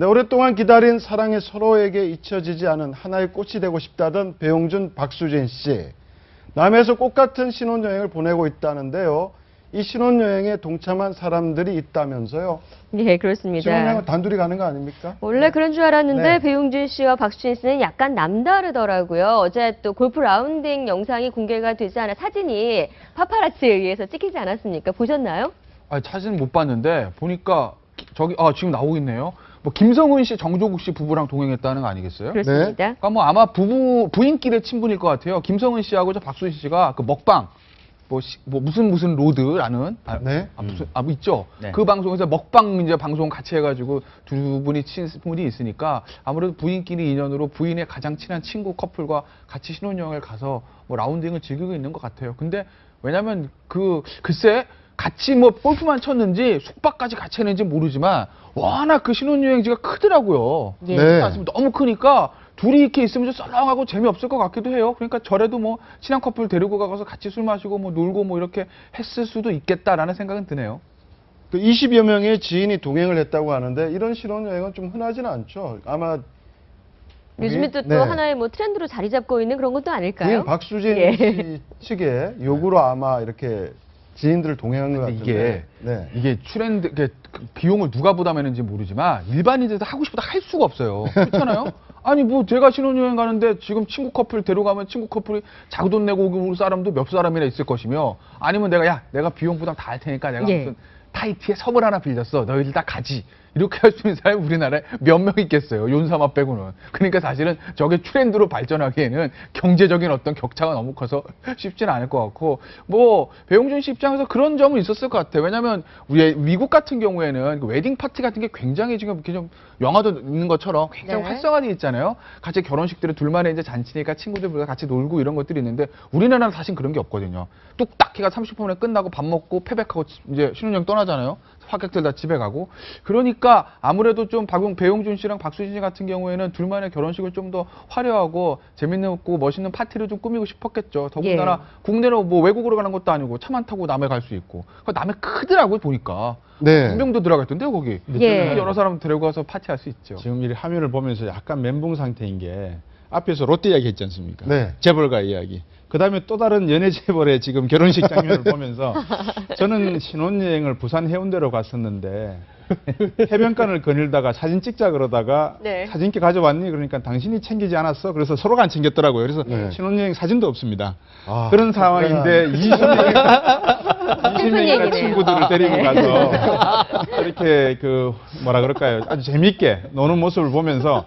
네, 오랫동안 기다린 사랑이 서로에게 잊혀지지 않은 하나의 꽃이 되고 싶다던 배용준, 박수진 씨. 남해에서 꽃 같은 신혼여행을 보내고 있다는데요. 이 신혼여행에 동참한 사람들이 있다면서요. 네, 그렇습니다. 신혼여행은 단둘이 가는 거 아닙니까? 원래 그런 줄 알았는데 네. 배용준 씨와 박수진 씨는 약간 남다르더라고요. 어제 또 골프 라운딩 영상이 공개가 되지 않아 사진이 파파라치에 의해서 찍히지 않았습니까? 보셨나요? 아, 사진 못 봤는데 보니까 저기 지금 나오고 있네요. 뭐 김성훈 씨, 정조국 씨 부부랑 동행했다는 거 아니겠어요? 그렇습니다. 그러니까 뭐 아마 부인끼리 친분일 것 같아요. 김성훈 씨하고 저 박수진 씨가 그 먹방 뭐 무슨 로드라는 네. 뭐 있죠. 네. 그 방송에서 먹방 이제 방송 같이 해가지고 두 분이 친분이 있으니까 아무래도 부인끼리 인연으로 부인의 가장 친한 친구 커플과 같이 신혼여행을 가서 뭐 라운딩을 즐기고 있는 것 같아요. 근데 왜냐면 글쎄 같이 뭐 골프만 쳤는지 숙박까지 같이 했는지 모르지만 워낙 그 신혼여행지가 크더라고요. 예. 네. 너무 크니까 둘이 이렇게 있으면 좀 썰렁하고 재미없을 것 같기도 해요. 그러니까 저래도 뭐 친한 커플 데리고 가서 같이 술 마시고 뭐 놀고 뭐 이렇게 했을 수도 있겠다라는 생각은 드네요. 그 20여 명의 지인이 동행을 했다고 하는데 이런 신혼여행은 좀 흔하지는 않죠. 아마 요즘에 또 네. 하나의 뭐 트렌드로 자리 잡고 있는 그런 것도 아닐까요? 부인 박수진 예. 씨 측의 요구로 아마 이렇게 지인들을 동행한 것 같은데. 이게 트렌드, 비용을 누가 부담했는지 모르지만 일반인들도 하고 싶어도 할 수가 없어요. 그렇잖아요? 아니 뭐 제가 신혼여행 가는데 지금 친구 커플 데려가면 친구 커플이 자기 돈 내고 올 사람도 몇 사람이나 있을 것이며 아니면 내가 비용 부담 다 할 테니까 내가 예. 무슨 타이티에 섬을 하나 빌렸어. 너희들 다 가지. 이렇게 할 수 있는 사람이 우리나라에 몇 명 있겠어요. 윤사마 빼고는. 그러니까 사실은 저게 트렌드로 발전하기에는 경제적인 어떤 격차가 너무 커서 쉽지는 않을 것 같고 뭐 배용준 씨 입장에서 그런 점은 있었을 것 같아요. 왜냐하면 우리 미국 같은 경우에는 그 웨딩 파티 같은 게 굉장히 지금 이렇게 좀 영화도 있는 것처럼 굉장히 네. 활성화되어 있잖아요. 같이 결혼식들은 둘만의 이제 잔치니까 친구들과 같이 놀고 이런 것들이 있는데 우리나라는 사실 그런 게 없거든요. 뚝딱 해가 30분 만에 끝나고 밥 먹고 패백하고 이제 신혼여행 떠나잖아요. 하객들 다 집에 가고. 그러니까 아무래도 좀 배용준 씨랑 박수진 씨 같은 경우에는 둘만의 결혼식을 좀 더 화려하고 재밌고 멋있는 파티를 좀 꾸미고 싶었겠죠. 더군다나 국내로 뭐 외국으로 가는 것도 아니고 차만 타고 남해 갈 수 있고. 남해 크더라고요 보니까. 네. 한 명도 들어가 있던데요 거기. 예. 여러 사람 데리고 가서 파티할 수 있죠. 지금 이 화면을 보면서 약간 멘붕 상태인 게 앞에서 롯데 이야기 했지 않습니까? 네. 재벌가 이야기. 그 다음에 또 다른 연예 재벌의 지금 결혼식 장면을 보면서 저는 신혼여행을 부산 해운대로 갔었는데 해변가를 거닐다가 사진 찍자 그러다가 네. 사진기 가져왔니? 그러니까 당신이 챙기지 않았어? 그래서 서로가 안 챙겼더라고요. 그래서 네. 신혼여행 사진도 없습니다. 아, 그런 상황인데 20명이나 얘기네요. 친구들을 데리고 가서 이렇게 뭐라 그럴까요? 아주 재밌게 노는 모습을 보면서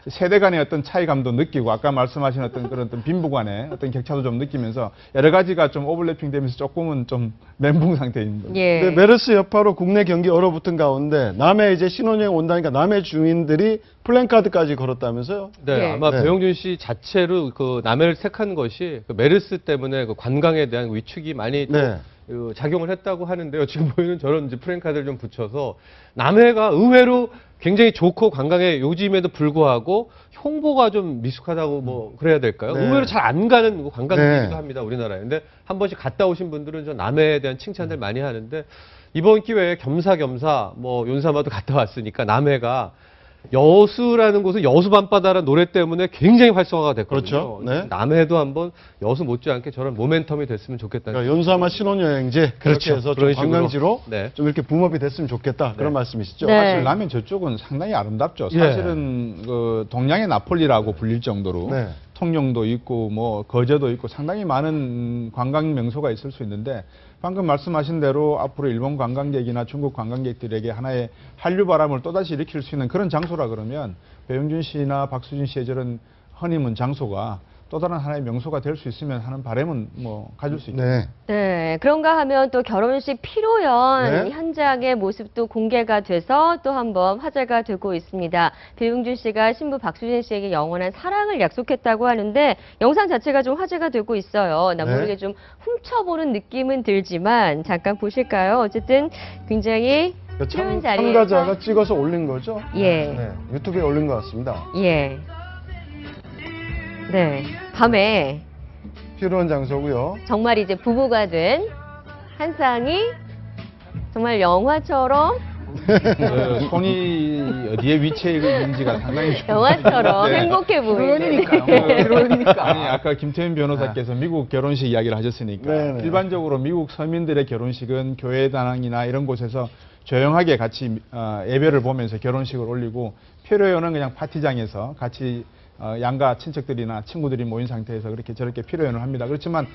세대 간의 어떤 차이감도 느끼고 아까 말씀하신 어떤 그런 빈부 간의 어떤 격차도 좀 느끼면서 여러 가지가 좀 오버래핑 되면서 조금은 좀 멘붕 상태입니다. 예. 네, 메르스 여파로 국내 경기 얼어붙은 가운데 남해 이제 신혼여행 온다니까 남해 주민들이 플랜카드까지 걸었다면서요? 네, 예. 아마 네. 배용준 씨 자체로 그 남해를 택한 것이 그 메르스 때문에 그 관광에 대한 위축이 많이 또 네. 작용을 했다고 하는데요. 지금 보이는 저런 이제 프랭카드를 좀 붙여서 남해가 의외로 굉장히 좋고 관광의 요즘에도 불구하고 홍보가 좀 미숙하다고 뭐 그래야 될까요? 네. 의외로 잘 안 가는 관광지이기도 네. 합니다, 우리나라에. 근데 한 번씩 갔다 오신 분들은 저 남해에 대한 칭찬들 많이 하는데 이번 기회에 겸사겸사 뭐 윤사마도 갔다 왔으니까 남해가 여수라는 곳은 여수 밤바다라는 노래 때문에 굉장히 활성화가 됐거든요. 그렇죠. 네. 남해도 한번 여수 못지않게 저런 모멘텀이 됐으면 좋겠다는 그러니까 연사마 신혼여행지 그렇게 그렇죠. 해서 좀 그런 식으로. 관광지로 네. 좀 이렇게 붐업이 됐으면 좋겠다 그런 말씀이시죠? 네. 사실 남해 저쪽은 상당히 아름답죠. 예. 사실은 그 동양의 나폴리라고 불릴 정도로 네. 통영도 있고 뭐 거제도 있고 상당히 많은 관광 명소가 있을 수 있는데 방금 말씀하신 대로 앞으로 일본 관광객이나 중국 관광객들에게 하나의 한류 바람을 또다시 일으킬 수 있는 그런 장소라 그러면 배용준 씨나 박수진 씨의 저런 허니문 장소가 또 다른 하나의 명소가 될 수 있으면 하는 바람은 뭐 가질 수 있죠. 네. 네, 그런가 하면 또 결혼식 피로연 네. 현장의 모습도 공개가 돼서 또 한번 화제가 되고 있습니다. 배용준 씨가 신부 박수진 씨에게 영원한 사랑을 약속했다고 하는데 영상 자체가 좀 화제가 되고 있어요. 나 네. 모르게 좀 훔쳐보는 느낌은 들지만 잠깐 보실까요? 어쨌든 굉장히 피로연 자리에서 참가자가 찍어서 올린 거죠? 예. 네. 유튜브에 올린 것 같습니다. 예. 네, 밤에 피로한 장소고요. 정말 이제 부부가 된 한 쌍이 정말 영화처럼 그 손이 어디에 위치해 있는지가 상당히 영화처럼 네. 행복해 보이는. 필요하니까. 아니 아까 김태현 변호사께서 미국 결혼식 이야기를 하셨으니까 네네. 일반적으로 미국 서민들의 결혼식은 교회당이나 이런 곳에서 조용하게 같이 예배를 보면서 결혼식을 올리고 피로연은 그냥 파티장에서 같이 양가 친척들이나 친구들이 모인 상태에서 그렇게 저렇게 피로연을 합니다. 그렇지만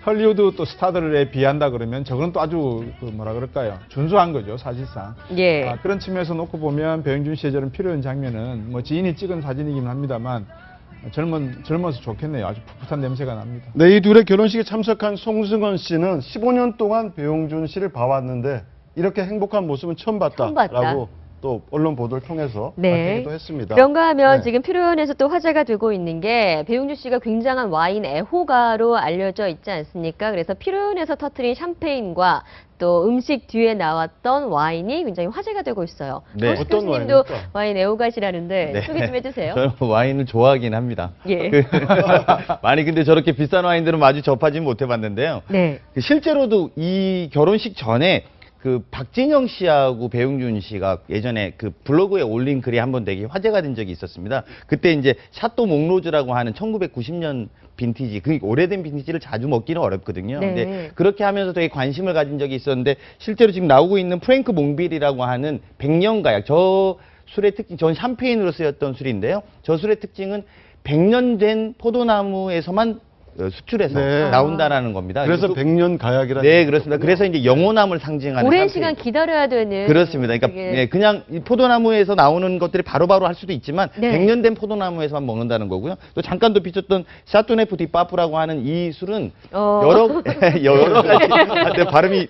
헐리우드 또 스타들에 비한다 그러면 저건 또 아주 그 뭐라 그럴까요? 준수한 거죠 사실상. 예. 그런 측면에서 놓고 보면 배용준 씨의 저런 피로연 장면은 뭐 지인이 찍은 사진이긴 합니다만 젊어서 좋겠네요. 아주 풋풋한 냄새가 납니다. 네, 이 둘의 결혼식에 참석한 송승헌 씨는 15년 동안 배용준 씨를 봐왔는데 이렇게 행복한 모습은 처음 처음 봤다. 봤다라고 또 언론 보도를 통해서 네. 밝히기도 했습니다. 그런가 하면 네. 지금 피로연에서 또 화제가 되고 있는 게 배용준 씨가 굉장한 와인 애호가로 알려져 있지 않습니까? 그래서 피로연에서 터트린 샴페인과 또 음식 뒤에 나왔던 와인이 굉장히 화제가 되고 있어요. 네. 조식 어떤 교수님도 와인입니까? 와인 애호가시라는데 네. 소개 좀 해주세요. 저는 와인을 좋아하긴 합니다. 예. 많이 근데 저렇게 비싼 와인들은 마주 접하지 못해봤는데요. 네. 실제로도 이 결혼식 전에 그 박진영 씨하고 배용준 씨가 예전에 그 블로그에 올린 글이 한번 되게 화제가 된 적이 있었습니다. 그때 이제 샤또 몽로즈라고 하는 1990년 빈티지, 그 오래된 빈티지를 자주 먹기는 어렵거든요. 네. 근데 그렇게 하면서 되게 관심을 가진 적이 있었는데 실제로 지금 나오고 있는 프랭크 몽빌이라고 하는 100년 가약, 저 술의 특징, 전 샴페인으로 쓰였던 술인데요. 저 술의 특징은 100년 된 포도나무에서만 수출해서 네. 나온다라는 겁니다. 그래서 이것도- 100년 가약이라는 네, 그렇습니다. 그래서 이제 영원함을 상징하는 오랜 샴페인. 시간 기다려야 되는. 그렇습니다. 그러니까 되게- 예, 그냥 이 포도나무에서 나오는 것들이 바로바로 할 수도 있지만 네. 100년 된 포도나무에서만 먹는다는 거고요. 또 잠깐 더 비쳤던 샤토네프 디빠프라고 하는 이 술은 여러 가지 근데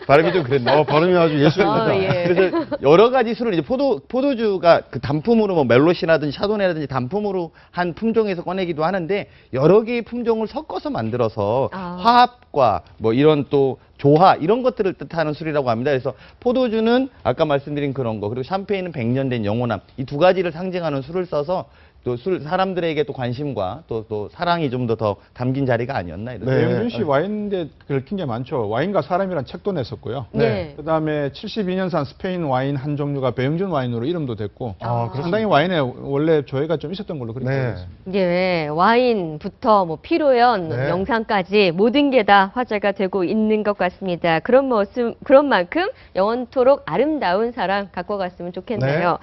발음이 좀 그랬나요? 발음이 아주 예술입니다. 예. 그래서 여러 가지 술을 이제 포도주가 그 단품으로 뭐 멜로시라든지 샤도네라든지 단품으로 한 품종에서 꺼내기도 하는데 여러 개의 품종을 섞어서 만들어서 아. 화합과 뭐 이런 또 조화 이런 것들을 뜻하는 술이라고 합니다. 그래서 포도주는 아까 말씀드린 그런 거 그리고 샴페인은 100년 된 영원함 이 두 가지를 상징하는 술을 써서 또 사람들에게 또 관심과 또 사랑이 좀 더 담긴 자리가 아니었나 이런 네. 배용준 씨 와인에 긁힌 게 많죠. 와인과 사람이란 책도 냈었고요. 네. 그다음에 72년산 스페인 와인 한 종류가 배용준 와인으로 이름도 됐고 아, 상당히 와인에 원래 조예가 좀 있었던 걸로 그렇게 네. 알고 있습니다. 예, 와인부터 뭐 피로연, 네. 영상까지 모든 게 다 화제가 되고 있는 것 같습니다. 그런 만큼 영원토록 아름다운 사랑 갖고 갔으면 좋겠네요.